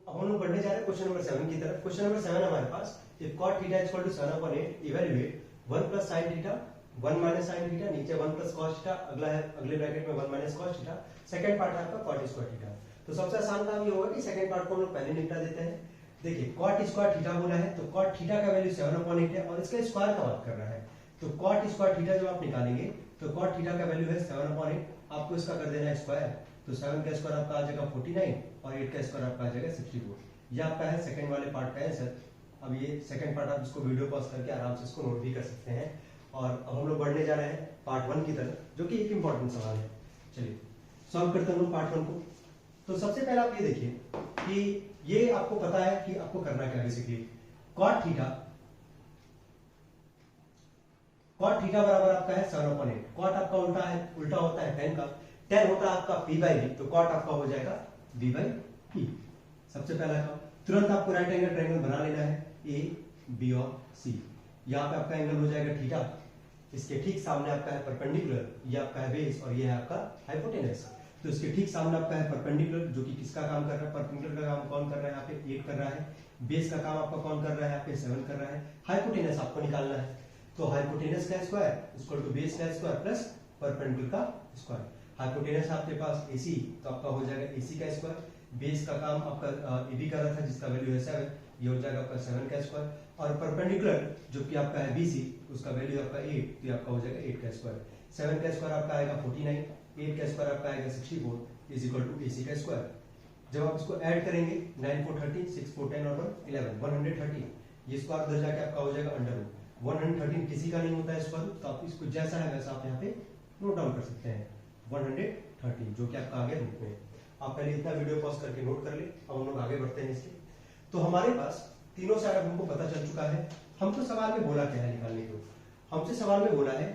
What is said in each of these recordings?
अब हम लोग बढ़ने जा रहे हैं क्वेश्चन नंबर 7 की तरफ। क्वेश्चन नंबर 7 हमारे पास, if cot theta equal to 7/8, evaluate 1 plus sin theta 1 minus sin theta, नीचे 1 प्लस cos थीटा, अगला है अगले ब्रैकेट में 1 minus cos theta, second part है आपका cot स्क्वायर थीटा। तो सबसे आसान काम ये होगा कि सेकंड पार्ट को हम लोग पहले निपटा देते हैं। देखिए cot स्क्वायर थीटा बोला है तो cot थीटा का वैल्यू 7/8 है और इसका स्क्वायर का बात कर रहा है। तो cot स्क्वायर थीटा जब आप निकालेंगे तो cot थीटा का वैल्यू है 7/8, आपको इसका कर देना है स्क्वायर। तो 7 का स्क्वायर आपका आ जाएगा 49 और 8 का स्क्वायर आपका आ जाएगा 64। ये आपका है सेकंड वाले पार्ट का आंसर। अब ये सेकंड पार्ट आप इसको वीडियो पॉज करके आराम से इसको नोट भी कर सकते हैं। और अब हम लोग बढ़ने जा रहे हैं पार्ट 1 की तरफ, जो कि एक इंपॉर्टेंट सवाल है। चलिए सॉल्व करते हैं हम लोग पार्ट 1 को। तो सबसे पहले आप ये देखिए कि ये आपको पता है कि आपको करना क्या है। बेसिकली cot थीटा बराबर आपका है 7/8। cot आपका उल्टा होता है tan का, tan होता है आपका p/b, तो cot आपका हो जाएगा b/p। सबसे पहला काम, तुरंत आपको राइट एंगल ट्रायंगल बना लेना है ए बी और सी। यहाँ पे आपका एंगल हो जाएगा थीटा, इसके ठीक सामने आपका है परपेंडिकुलर, ये आपका है बेस और ये है आपका हाइपोटेनस। तो इसके ठीक सामने आपका है परपेंडिकुलर, जो कि किसका काम कर रहा है, परपेंडिकुलर का काम कौन कर रहा है, यहाँ पे 8 कर रहा है। बेस का काम आपका कौन कर रहा है, यहाँ पे 7 कर रहा है। हाइपोटेनस आपको निकालना है, तो हाइपोटेनस का स्क्वायर इक्वल टू बेस का स्क्वायर प्लस परपेंडिकुलर का स्क्वायर। हाइपोटेनस आपके पास AC, तो आपका हो जाएगा AC का स्क्वायर। बेस का काम आपका AB कर रहा था जिसका वैल्यू है 7, ये हो जाएगा आपका 7 का स्क्वायर। और परपेंडिकुलर जो कि आपका है BC, उसका वैल्यू आपका 8, तो आपका हो जाएगा 8 का स्क्वायर। 7 का स्क्वायर आपका आएगा 49, 8 का स्क्वायर आपका आएगा 64 इज इक्वल टू AC का स्क्वायर। जब आप इसको ऐड करेंगे 9 4 13, 6 4 10 और 1 11, 113, ये स्क्वायर उधर जाके आपका हो जाएगा अंडर रूट। 113 किसी का नहीं होता है स्क्वायर, तो आप इसको जैसा है वैसा आप यहाँ पे नोट डाउन कर सकते हैं। 113 जो कि आपका आगे रूट में। आप पहले इतना वीडियो पॉज करके नोट कर ले। अब हम लोग आगे बढ़ते हैं इसके। तो हमारे पास तीनों साइड हमको पता चल चुका है। हमको सवाल में बोला क्या है निकालने को, हमसे सवाल में बोला है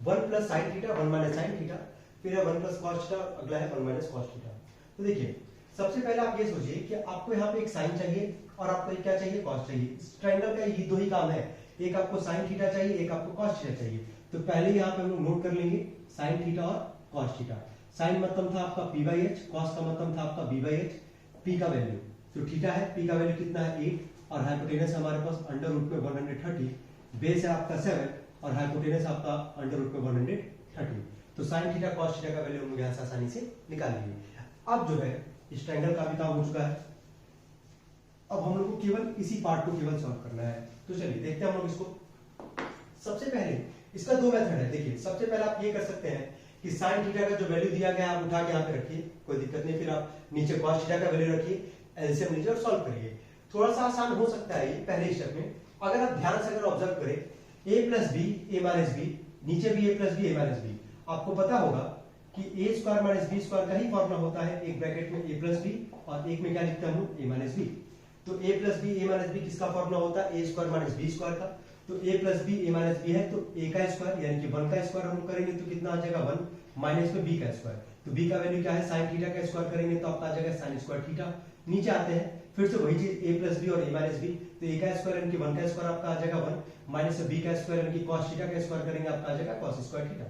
1 plus sine theta 1 minus sine theta, फिर है 1 प्लस कॉस थीटा, अगला है 1 माइनस कॉस थीटा। तो देखिए सबसे पहले आप ये सोचिए कि आपको यहाँ पे एक साइन चाहिए और आपको एक क्या चाहिए, कॉस चाहिए। इस ट्रायंगल का ये दो ही काम है, एक आपको साइन थीटा चाहिए, एक आपको कॉस थीटा चाहिए। तो पहले यहाँ पे हम लोग नोट कर लेंगे साइन थीटा और कॉस थीटा। साइन मतलब था आपका p/h, कॉस का मतलब था आपका b/h। p का वैल्यू तो थीटा है, p का वैल्यू कितना है 8 और हाइपोटेनस हमारे पास अंडर रूट में 130, बेस है आपका 7 और हाइपोटेनस आपका अंडर रूट में 130। तो साइन थीटा कॉस थीटा का वैल्यू हम लोग यहाँ से आसानी से निकाल लेंगे। अब जो है इस ट्रायंगल का भी काम हो चुका है। अब हम लोग को केवल इसी पार्ट को केवल सॉल्व करना है। तो चलिए देखते हैं हम लोग इसको। सबसे पहले इसका दो मेथड है। देखिए सबसे पहले आप ये कर सकते हैं कि साइन थीटा का जो वैल्यू दिया गया है आप उठा के यहाँ पे रखिए, कोई दिक्कत नहीं। फिर आप नीचे कॉस थीटा का वैल्यू रखिए, एलसीएम लीजिए और सॉल्व करिए। थोड़ा सा आसान हो सकता है ये पहले स्टेप में। अगर आप ध्यान से अगर ऑब्जर्व करें a plus B A minus B, नीचे भी a plus B A minus B, आपको पता होगा कि a square minus B square का ही फॉर्मूला होता है। एक ब्रैकेट में a प्लस बी और एक में क्या लिखता हूँ a माइनस बी। तो a plus B A minus B किसका फॉर्मूला होता है, a square minus B square का। तो a plus B A minus B है तो a का स्क्वायर यानी कि 1 का स्क्वायर हम करेंगे तो कितना आ जाएगा 1 माइनस में b का स्क्वायर। तो b का वैल्यू क्या है, साइन थीटा का स्क्वायर करेंगे तो आपका आ जाएगा साइन स्क्वायर थीटा। नीचे आते हैं फिर से वही चीज a प्लस बी और a माइनस बी, तो a का स्क्वायर यानी कि 1 का स्क्वायर आपका आ जाएगा 1 माइनस b का स्क्वायर यानी कि cos थीटा का स्क्वायर करेंगे आपका आ जाएगा cos स्क्वायर थीटा।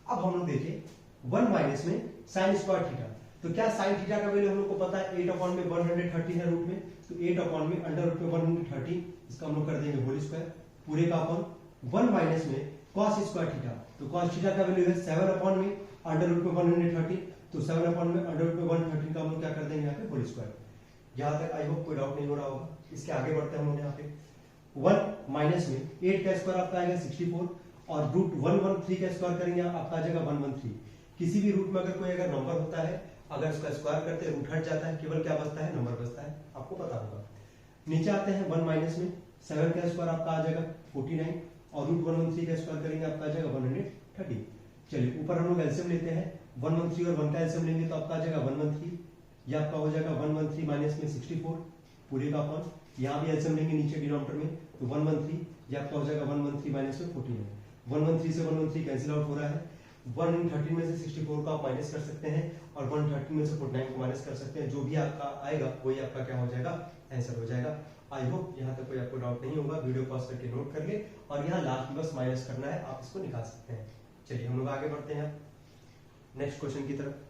अब हम लोग देखिए 1 माइनस में sin स्क्वायर थीटा, तो क्या sin थीटा का वैल्यू हम लोग को पता है 8 अपॉन में 130 है रूट में, तो 8 अपॉन में अंडर रूट में 130, इसका हम लोग कर देंगे होल स्क्वायर पूरे का अपॉन 1 माइनस में cos स्क्वायर थीटा, तो cos थीटा का वैल्यू है 7 अपॉन में अंडर रूट में 130, तो 7 अपॉन में अंडर रूट में 130 का हम लोग क्या कर देंगे यहाँ पे होल स्क्वायर। यहाँ तक आई होप कोई डाउट नहीं हो रहा होगा। इसके आगे बढ़ते हैं हम लोग यहाँ पे 1 माइनस में 8 का स्क्वायर आपका आएगा 64 और रूट 113 का स्क्वायर करेंगे आपका आ जाएगा 113। किसी भी रूट में अगर कोई अगर नंबर होता है, अगर उसका स्क्वायर करते हैं रूट हट जाता है, केवल क्या बचता है, नंबर बचता है, आपको पता होगा। नीचे आते हैं 1 माइनस में 7 का स्क्वायर आपका आ जाएगा 49 और रूट 113 का स्क्वायर करेंगे आपका आ जाएगा 130। चलिए ऊपर हम लोग एलसीएम लेते हैं, 113 और 1 का एलसीएम लेंगे तो आपका आ जाएगा 113, ये आपका हो जाएगा 113 माइनस में 64 पूरे का अपॉन, यहाँ भी एलसीएम लेंगे नीचे डिनोमिनेटर में, तो 113 ये आपका हो जाएगा 113 माइनस में 49। 113 से 113 कैंसिल आउट हो रहा है, 113 में से 64 को आप माइनस कर सकते हैं और 130 में से 49 को माइनस कर सकते हैं। जो भी आपका आएगा वही आपका क्या हो जाएगा, आंसर हो जाएगा। आई होप यहाँ तक कोई आपको डाउट नहीं होगा। वीडियो पॉज करके नोट कर ले और यहाँ लास्ट में बस माइनस करना है, आप इसको निकाल सकते हैं। चलिए हम लोग आगे बढ़ते हैं नेक्स्ट क्वेश्चन की तरफ।